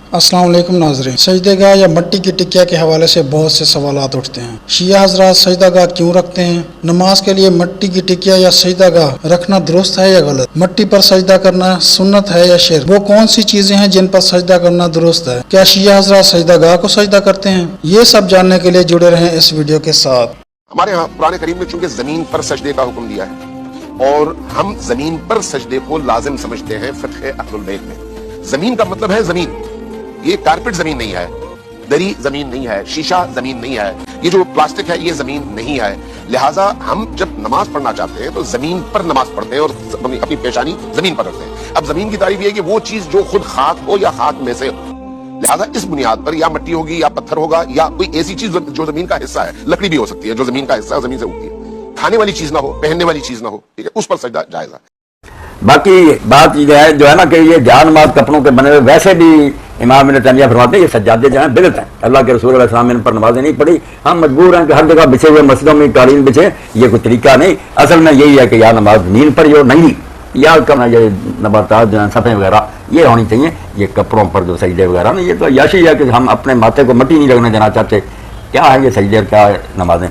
अस्सलाम वालेकुम नाज़रीन। सजदेगाह या मट्टी की टिकिया के हवाले से बहुत से सवालात उठते हैं। शिया हज़रात सजदागाह क्यों रखते हैं? नमाज के लिए मट्टी की टिकिया या सजदागाह रखना दुरुस्त है या गलत? मट्टी पर सजदा करना सुन्नत है या शिर्क? वो कौन सी चीज़ें हैं जिन पर सजदा करना दुरुस्त है? क्या शिया हज़रात सजदागाह को सजदा करते हैं? ये सब जानने के लिए जुड़े रहें इस वीडियो के साथ। हमारे यहाँ कुरान करीम ने चूंकि जमीन पर सजदे का हुक्म दिया है और हम जमीन पर सजदे को लाजिम समझते हैं फिक़्ह अहलुल बैत में। जमीन का मतलब है जमीन, ये कारपेट जमीन नहीं है, दरी जमीन नहीं है, शीशा जमीन नहीं है, ये जो प्लास्टिक है ये जमीन नहीं है। लिहाजा हम जब नमाज पढ़ना चाहते हैं तो जमीन पर नमाज पढ़ते हैं और अपनी पेशानी जमीन पर रखते हैं। अब जमीन की तारीफ ये है कि वो चीज जो खुद खाक हो या खाक में से हो। लिहाजा इस बुनियाद पर या मट्टी होगी या पत्थर होगा या कोई ऐसी चीज जो जमीन का हिस्सा है, लकड़ी भी हो सकती है जो जमीन का हिस्सा है, जमीन से उगती है, खाने वाली चीज ना हो, पहनने वाली चीज ना हो, ठीक है, उस पर सजदा जायज है। बाकी बात ये जो है ना कि ये जान-माल कपड़ों के बने हुए, वैसे भी इमाम इब्न तैमिया फरमाते हैं ये सज्जादे जो हैं बिदअत हैं। अल्लाह के रसूल अलैहि सलाम इन पर नमाजें नहीं पढ़ी, हम मजबूर हैं कि हर जगह बिछे हुए मस्जिदों में कालीन बिछे, ये कोई तरीका नहीं। असल में यही है कि या नमाज नींद पर हो नहीं, या करना ये नबातात जो हैं सफ़े वगैरह ये होनी चाहिए। ये कपड़ों पर जो सजदे वगैरह ना, ये तो याशी है कि हम अपने माथे को मट्टी नहीं लगने देना चाहते। क्या है ये सजदे, क्या है नमाजें?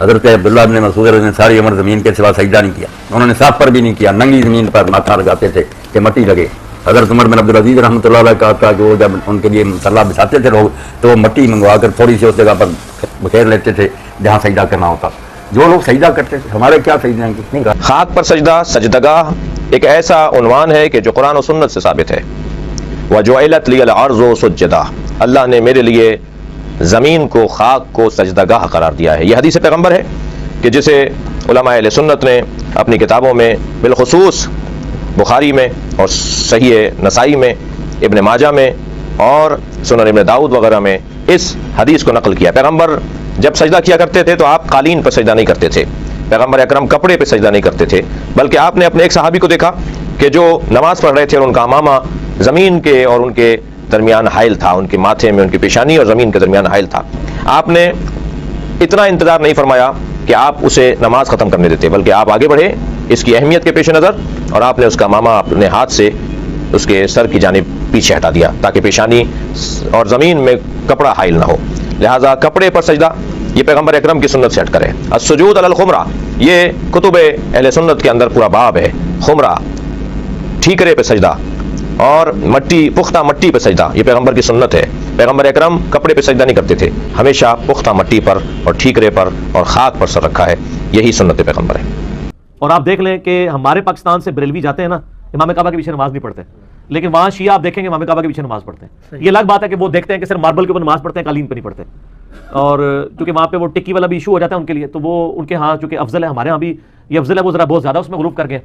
हज़रत अब्दुल्लाह इब्न मसूद ने सारी उम्र ज़मीन के सिवा सजदा नहीं किया, उन्होंने साफ पर भी नहीं किया, नंगी ज़मीन पर माथा लगाते थे कि मट्टी लगे। हज़रत उमर बिन अब्दुल अज़ीज़ रहमतुल्लाह अलैह का था कि वो जब उनके लिए मसल्ला बिछाते थे लोग तो वो मट्टी मंगवा कर थोड़ी सी उस जगह पर बखेर लेते थे जहाँ सजदा करना होता। जो लोग सजदा करते थे, हमारे क्या सजदा हैं कितनी का। खाक पर सजदा, सजदगाह एक ऐसा उन्वान है कि जो कुरान और सुन्नत से साबित है। वजुइलत लियल अर्ज़ु सुज्जदा, अल्लाह ने मेरे लिए ज़मीन को, खाक को सजदगाह करार दिया है। यह हदीस पैगम्बर है कि जिसे उलमाए अहले सुन्नत ने अपनी किताबों में बिलखुसूस बुखारी में और सहीह नसाई में, इब्न माजा में और सुनन इब्न दाऊद वगैरह में इस हदीस को नकल किया। पैगम्बर जब सजदा किया करते थे तो आप कालीन पर सजदा नहीं करते थे, पैगम्बर अकरम कपड़े पर सजदा नहीं करते थे, बल्कि आपने अपने एक सहाबी को देखा कि जो नमाज पढ़ रहे थे और उनका अमामा ज़मीन के और उनके दरमियान हाइल था, उनके माथे में उनकी पेशानी और ज़मीन के दरमियान हाइल था। आपने इतना इंतज़ार नहीं फरमाया कि आप उसे नमाज ख़त्म करने देते, बल्कि आप आगे बढ़े इसकी अहमियत के पेश नज़र और आपने उसका मामा अपने हाथ से उसके सर की जानिब पीछे हटा दिया ताकि पेशानी और ज़मीन में कपड़ा हाइल ना हो। लिहाजा कपड़े पर सजदा ये पैगम्बर अकरम की सुन्नत से हट कर है। अस्सुजूद अलल खुमरा, ये कुतुब अहले सुन्नत के अंदर पूरा बाब है। खुमरा ठीकरे पे सजदा और मट्टी, पुख्ता मट्टी पे सजदा, ये पैगम्बर की सुन्नत है। पैगम्बर अकरम कपड़े पे सजदा नहीं करते थे, हमेशा पुख्ता मट्टी पर और ठीकरे पर और खाक पर सर रखा है, यही सुन्नत पैगम्बर है। और आप देख लें कि हमारे पाकिस्तान से बरेलवी जाते हैं ना, इमाम काबा के पीछे नमाज नहीं पढ़ते, लेकिन वहाँ शिया आप देखेंगे इमाम काबा के पीछे नमाज पढ़ते हैं। ये अलग बात है कि वो देखते हैं कि सिर्फ मार्बल के ऊपर नमाज पढ़ते हैं, कालीन पर नहीं पढ़ते। और चूंकि वहाँ पे वो टिक्की वाला भी इशू हो जाता है उनके लिए, तो वो उनके यहाँ चूंकि अफजल है, हमारे यहाँ भी ये अफजल है, वो ज़रा बहुत ज़्यादा उसमें गुरूब कर गए।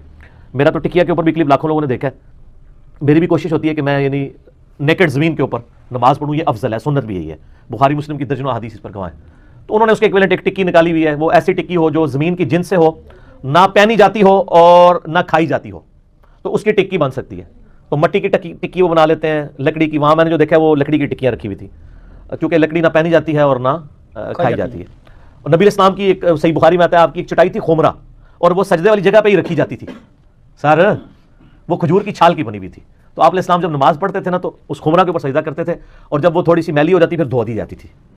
मेरा तो टिकिया के ऊपर भी क्लिप लाखों लोगों ने देखा है। मेरी भी कोशिश होती है कि मैं यानी नेकेड ज़मीन के ऊपर नमाज पढ़ूँ, ये अफजल है, सुन्नत भी यही है। बुखारी मुस्लिम की दर्जनों हदीस इस पर गवाह है। तो उन्होंने उसके इक्विवेलेंट एक टिक्की निकाली हुई है, वो ऐसी टिक्की हो जो ज़मीन की जिन्स से हो, ना पहनी जाती हो और ना खाई जाती हो, तो उसकी टिक्की बन सकती है। तो मट्टी की टिक्की वो बना लेते हैं, लकड़ी की, वहाँ मैंने जो देखा है वो लकड़ी की टिक्कियाँ रखी हुई थी, क्योंकि लकड़ी ना पहनी जाती है और ना खाई जाती है। और नबी इस्लाम की एक सही बुखारी में आता है, आपकी एक चटाई थी खोमरा, और वो सजदे वाली जगह पे ही रखी जाती थी सर, वो खजूर की छाल की बनी हुई थी। तो आप इस्लाम जब नमाज पढ़ते थे ना तो उस खोमरा के ऊपर सजदा करते थे, और जब वो थोड़ी सी मैली हो जाती फिर धो दी जाती थी।